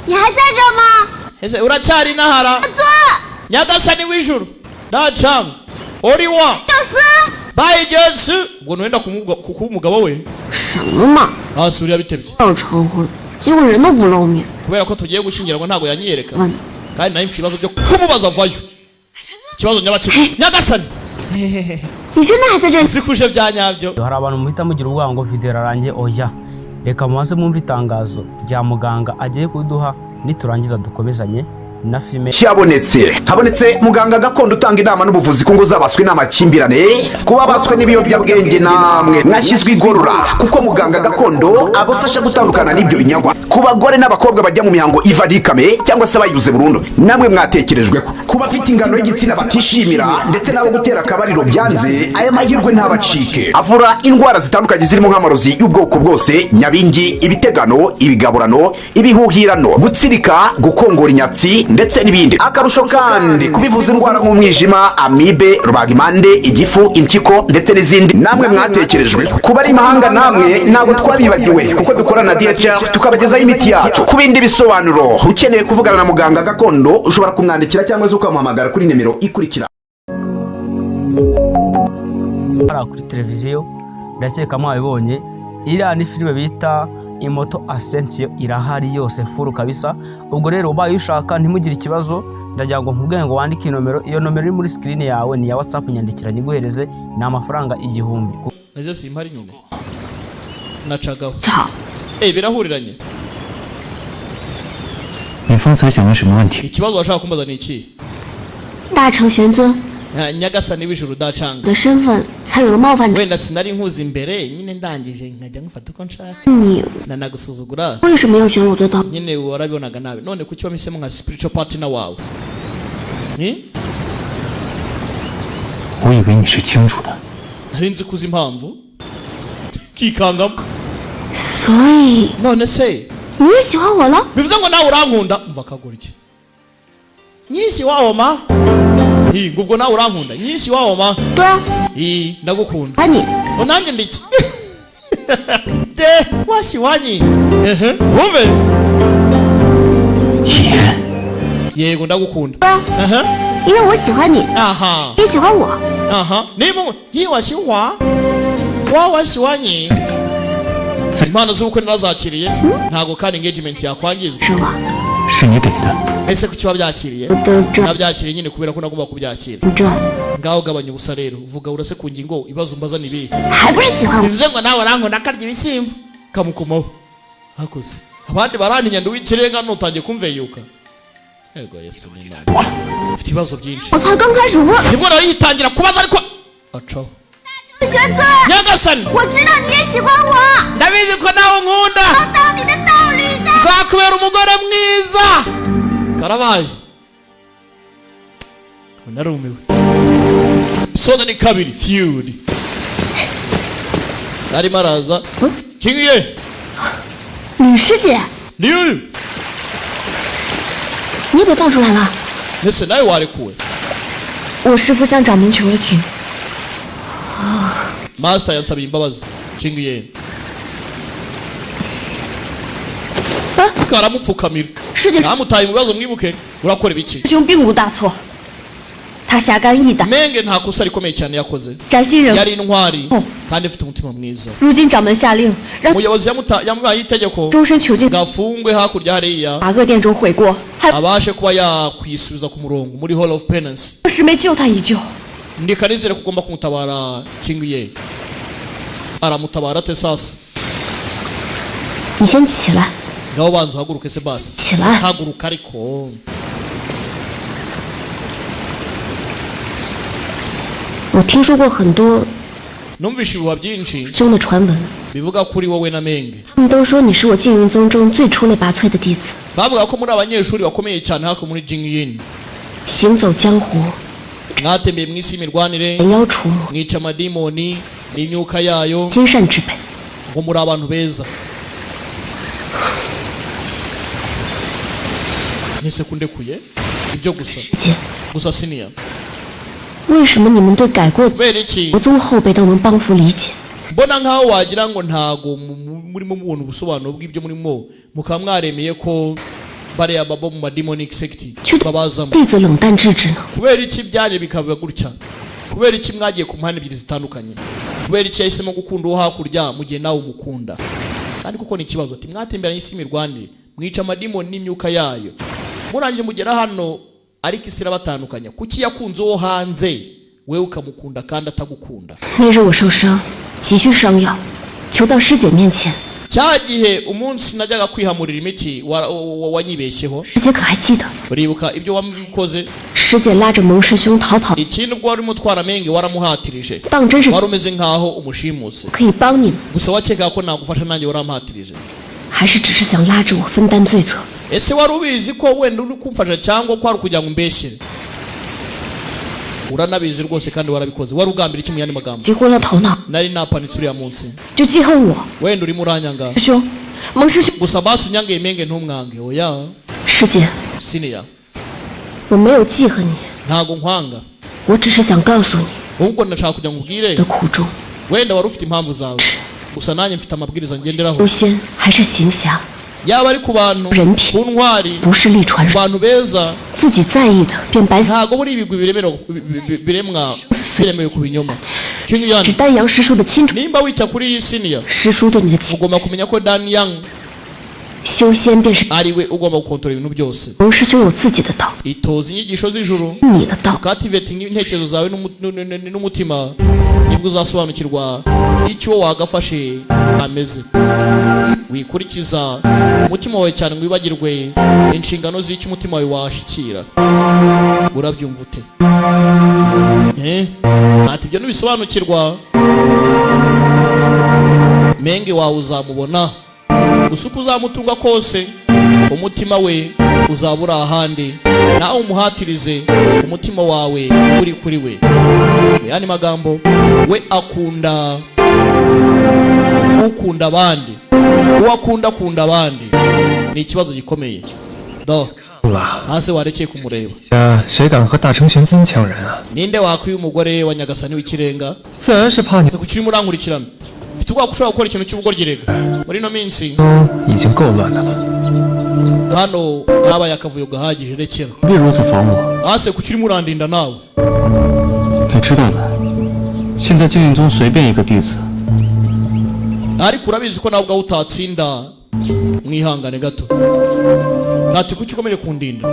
你还在这吗？ ese uracyari nahara 尊， nyagasani w'ijuru ndacanga oriwa 宙斯， bayigensi ngo nwenda kukuba umugabo we 什么嘛？ asuriya bitebye 要成婚，结果人都不露面。 kubera ko tugiye gushyingira ngo ntabwo yanyereka 问， kandi nari mfite ibibazo byo kumubaza vayo ikibazo nyabakire nyagasani 你真的还在这里？ zikuje bya nyabyo hari abantu muhita mugira ubwoba ngo video irarangiye oya reka mubanze mwumve itangazo rya muganga agiye kuduha niturangiza dukomezanye na filime habonetse muganga gakondo utanga inama n'ubuvuzi ku ngo zabaswe n'amakimbirane kuba baswe n'ibiyobyabwenge namwe mwashyizwe igorora kuko muganga gakondo abafasha gutandukana n'ibyo binyagwa ku bagore n'abakobwa bajya mu mihango iva rikame cyangwa se bayibuze burundu namwe mwatekerejwe ku bafite ingano y'igitsina batishimira ndetse n'abo gutera akabariro byanze aya mahirwe ntabacike avura indwara zitandukanye zirimo nk'amarozi y'ubwoko bwose nyabingi ibitegano ibigaburano ibihuhirano gutsirika gukongora inyatsi ndetse n'ibindi akarusho kandi kubivuza indwara nk'umwijima amibe rubagimpande igifu impyiko ndetse n'izindi namwe mwatekerejwe kuba ari imahanga namwe ntabwo twabibagiwe kuko dukorana na DHL tukabagezaho imiti yacu ku bindi bisobanuro ukeneye kuvugana na muganga gakondo ushobora kumwandikira cyangwa se ukamuhamagara kuri nimero ikurikira kuri televiziyo ndakeka mwabibonye iriya ni filime bita Imoto Asensio irahari yose furu kabisa ubwo rero ubaye ushaka ntimugire ikibazo ndagira ngo nkubwire ngo wandike iyo nomero iri muri screen yawe ni ya WhatsApp nyandikira nyiguhereze ni amafaranga 1000 neze simpari nyine nacagaho 操！ birahuriranye 你方才想问什么问题？ ikibazo washaka kumbaza ni iki 大成玄尊 nyagasani w'ijuru dacanga 的身份才有了冒犯者。 wenda sinari nkuzi imbere nyine ndangije nkajya ngufata uko nshaka 你 nanagusuzugura 为什么要选我做导？ nyine warabibonaga nabi none kuki wamisemo nka spiritual partner wawe 我以为你是清楚的。 nari nzi kuzi impamvu kikangamo 所以 none se 你也喜欢我了？ bivuze ngo nawe urankunda umva akagurike nyinshi wawo ma ngubwo nawe urankunda nyinshi wawo ma 对啊， ndagukunda 爱你。 nanjye ndiki de washiwanyi wumve yego ndagukunda 对啊，因为我喜欢你， aha 你喜欢我。 aha niba yiwashiwa wawashiwanyi impano z'ubukwe narazakiriye ntago kandi engagement yakwangizwa 是我， 是你给的。 ese kuki wabyakiriye 我的这 nabyakiriye nyine kubera ko nagomba kubyakira 这 ngaho gabanya ubusa rero uvuga urase ku ngingo ibibazo mbaza nibihe 还不是喜欢我？ bivuze ngo nawe arankunda akarya ibisimba kamukomaho hakoze abandi barantinya ndi w'ikirenga nutangiye kumveyuka yego yesu ni imana ufite ibibazo byinshi 我才刚开始问。 nibwo nawe yitangira kubaza ariko acaho 玄尊， nyagasani 我知道你也喜欢我， ndabizi ko nawe nkunda 我当你的道侣的。 nzakubera umugore mwiza karabaye narumiwe sona ni kabiri feud arimo araza kingiye 吕师姐， ni uyu 你被放出来了。 ndetse nawe warekuwe 我师父向长明求了情， master yansabiye imbabazi kingiye karamupfukamira 师姐， namutaye mu bibazo mwibuke urakora ibiki 师兄并无大错，他侠肝义胆， menge nta kosa rikomeye cyane yakoze 宅心仁。 yari intwari kandi afite umutima mwiza 如今掌门下令，让 umuyobozi yamuhaye itegeko 终身囚禁 gafungwe hakurya hariya 把恶殿中悔过，还 abashe kuba yakwisubiza ku murongo muri hall of penance 师妹救他一救。 ndika nizere ko ugomba kumutabara kingiye aramutabara te sasa 你先起来， ngaho banza uhaguruke se basi 起来。 haguruka ariko 我听说过很多 numvishe ibihuha byinshi 兄的传闻， bivuga kuri wowe na menge 他们都说你是我静云宗中最出类拔萃的弟子， bavuga ko muri abanyeshuri bakomeye cyane hako muri Jingyin 行走江湖， mwatembeye mu isi y'imirwanire 斩妖除魔， mwica amadimoni n'imyuka yayo 心善之辈。 ngo muri abantu beza nese kundekuye ibyo gusa 师姐， gusa siniya 为什么你们对改过 kubera iki 国宗后辈都能帮扶理解， mbona nkaho wagira ngo ntago murimo mubona ubusobanuro bw'ibyo murimo mukaba mwaremeye ko bariya babo mu demonic sect babazamo 弟子冷淡置之呢？ kubera iki byaje bikaba gutya kubera iki mwagiye ku mpande ebyiri zitandukanye kubera iki yahisemo gukunda uwo hakurya mu gihe nawe umukunda kandi kuko ni ikibazo ati mwatemberanye isi imirwanire mwica amadimoni n'imyuka yayo murangiye mugera hano ariko isi irabatandukanya kuki yakunze uwo hanze wewe ukamukunda kandi atagukunda 那日我受伤，急需伤药，求到师姐面前。 cya gihe umunsi najyaga kwihamurira imiti wanyibeshyeho 师姐可还记得？ uribuka ibyo wabikoze 师姐拉着蒙师兄逃跑， ikindi ubwo warimo utwara menge waramuhatirije 当真是 wari umeze nkaho umushimuse 可以帮你们， gusa wakekaga ko nagufasha nanjye waramuhatirije 还是只是想拉着我分担罪责？ ese wari ubizi ko wenda uri kumfasha cyangwa ko ari ukugira ngo umbeshyere uranabizi rwose kandi warabikoze wari ugambira iki mu yandi magambo 急昏了头脑， nari napanitse uriya munsi 就记恨我。 wenda urimo uranyanga 师兄，蒙师兄， gusa basi unyange imenge ntumwange oya 师姐， siniya 我没有记恨你， ntago nkwanga 我只是想告诉你 ahubwo ndashaka kugira ngo ubwire 的苦衷， wenda wari ufite impamvu zawe gusa nanjye mfite amabwiriza ngenderaho 修仙还是行侠， yaba ari ku bantu Renpi. ku ntwari 不是立传 ku 说， bantu beza 自己在意的便白死， ntago buri ibigwi biremewe ku binyoma 只 cy'ingiyani 丹阳师叔的亲传， nimba wita kuri iyi siniya 师叔对你的情， ugomba kumenya ko Dan Yang 修仙便是 ari we ugomba gukontorora ibintu byose 蒙师兄有自己的道， itoza inyigisho z'ijuru 你的道， ukativetinga intekerezo zawe n'umutima nibwo uzasobanukirwa icyo wagafashe ameze wikurikiza umutima wawe cyane ngo wibagirwe inshingano z'icyo umutima wawe washyikira urabyumva ute ati ibyo nubisobanukirwa menge wawe uzamubona gusa uko uzamutunga kose umutima we uzaba uri ahandi nawe umuhatirize umutima wawe uri kuri we mu yandi magambo we akunda ukunda abandi uwo akunda abandi ni ikibazo gikomeye do 了， hasi warekeye kumureba 下谁敢和大成玄真抢人啊？ ninde wakwiye umugore wa nyagasani w'ikirenga 自然是怕你 kuki urimo urankurikirana mfite ubwoba ko ushobora gukora ikintu cy'ubugoryi muri ino minsi 都已经够乱的了， hano habaye akavuyo gahagije rekera 何必如此防我？ hasi kuki urimo urandinda nawe 你知道的，现在净运宗随便一个弟子， ariko urabizi ko nawe ubwawe utatsinda mwihangane gato ati kuki ukomeje kundinda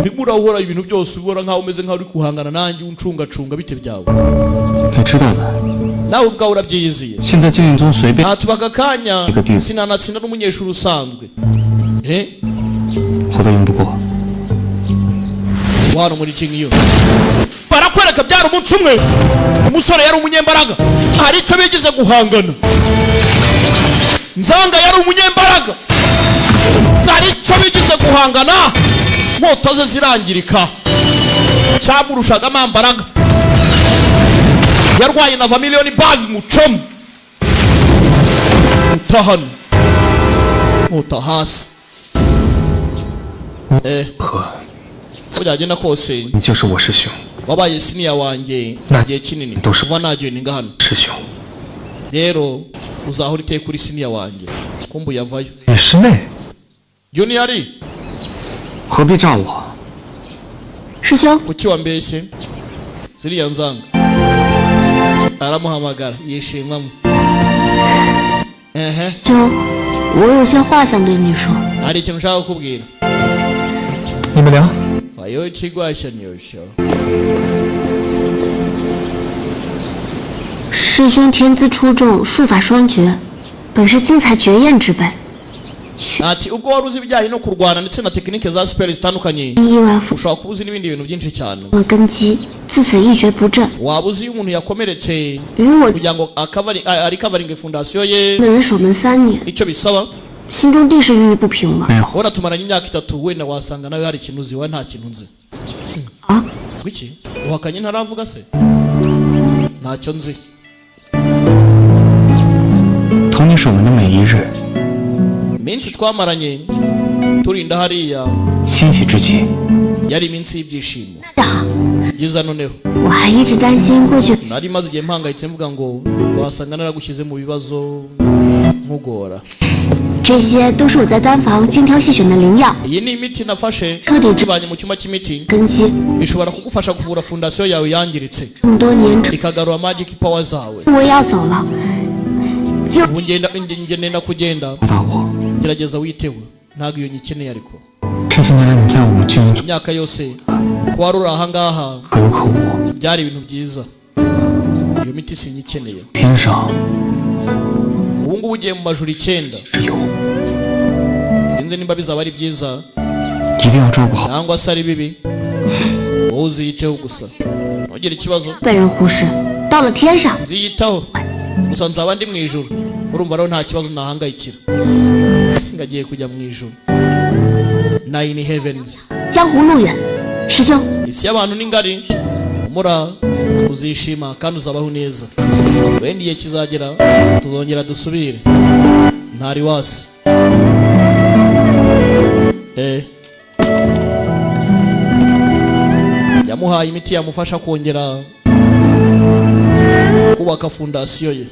urimo urahora ibintu byose ubora nkaho umeze nkaho uri kuhangana nanjye uncungacunga bite byawe 你知道的， nawe ubwawe urabyiyiziye 现在净运宗随便 ntatubaga akanya Ego dizi. sinanatsinda n'umunyeshuri usanzwe 我都赢不过。 wano muri kingiyo barakwereka byari umunsi umwe umusore yari umunyembaraga hari icyo bigeze guhangana nzanga yari umunyembaraga hari icyo bigeze guhangana nkota ze zirangirika cyamurushaga amambaraga yarwaye na miliyoni bazi mucomo utahano nkota hasi 呵， uko byagenda kose 你就是我师兄， wabaye siniya wanjye igihe kinini kuva najoyininga hano 师兄， rero uzahora iteye kuri siniya wanjye kumbuye avayo 你师妹， juniyari 何必炸我？ 师兄， kuki wambeshye ziriya nzanga aramuhamagara yishimamo ehe 兄，我有些话想对你说。 hari ikintu ushaka kukubwira 你们聊。 wayo ikigwashya niyosho 师兄天资出众，术法双绝，本是精彩绝艳之辈， ati ubwo wari uzi ibijyanye no kurwana ndetse na tekinike za siperi zitandukanye 意外腐 ushobora kuba uzi n'ibindi bintu byinshi cyane 了根基，自此一蹶不振。 waba uzi iyo umuntu yakomeretse 与我 kugira ngo arikavaringe fondasiyo ye 的人守门3年， icyo bisaba 心中定是郁郁不平吧？ 没有， ubona tumaranye imyaka 3 wenda wasanga nawe hari ikintu uzi wowe nta kintu nzi 啊， wiki uhakanye ntaravuga se ntacyo nzi 同你守门的每一日， iminsi twamaranye turinda hariya 欣喜之极。yari iminsi y'ibyishimo 那就好。 byiza noneho 我还一直担心过去 nari maze igihe mpangayitse mvuga ngo wasanga naragushyize mu bibazo nkugora 这些都是我在单房精挑细选的灵药， iyi ni imiti nafashe Kandi- tubanye mu cyumba cy'imiti 根基 bishobora kugufasha kuvura fondasiyo yawe yangiritse 这么多年， ikagarura magic power zawe 我也要走了，就 ubu ngenda kugenda 找到我。 gerageza witewe ntabwo iyo nyikeneye ariko 这些年来，你在我们军营中 imyaka yose kuba wari uri ahangaha 可口我， byari ibintu byiza iyo miti sinyikeneye 天上 ubu ngubu ugiye mu majuru 9 是有， sinzi nimba bizaba ari byiza 一定要照顾好。 cyangwa se ari bibi wowe uziyiteho gusa ntugire ikibazo 被人忽视。到了天上， nziyitaho gusa nzaba ndi mu ijuru urumva rero nta kibazo nahangayikira ngagiye kujya mu ijuru 9 heavens 江湖路远，师兄， isi y'abantu ni ngari umura uzishima kandi uzabaho neza wenda igihe kizagera tuzongera dusubire ntari wasi yamuhaye imiti yamufasha kongera kubaka fondasiyo ye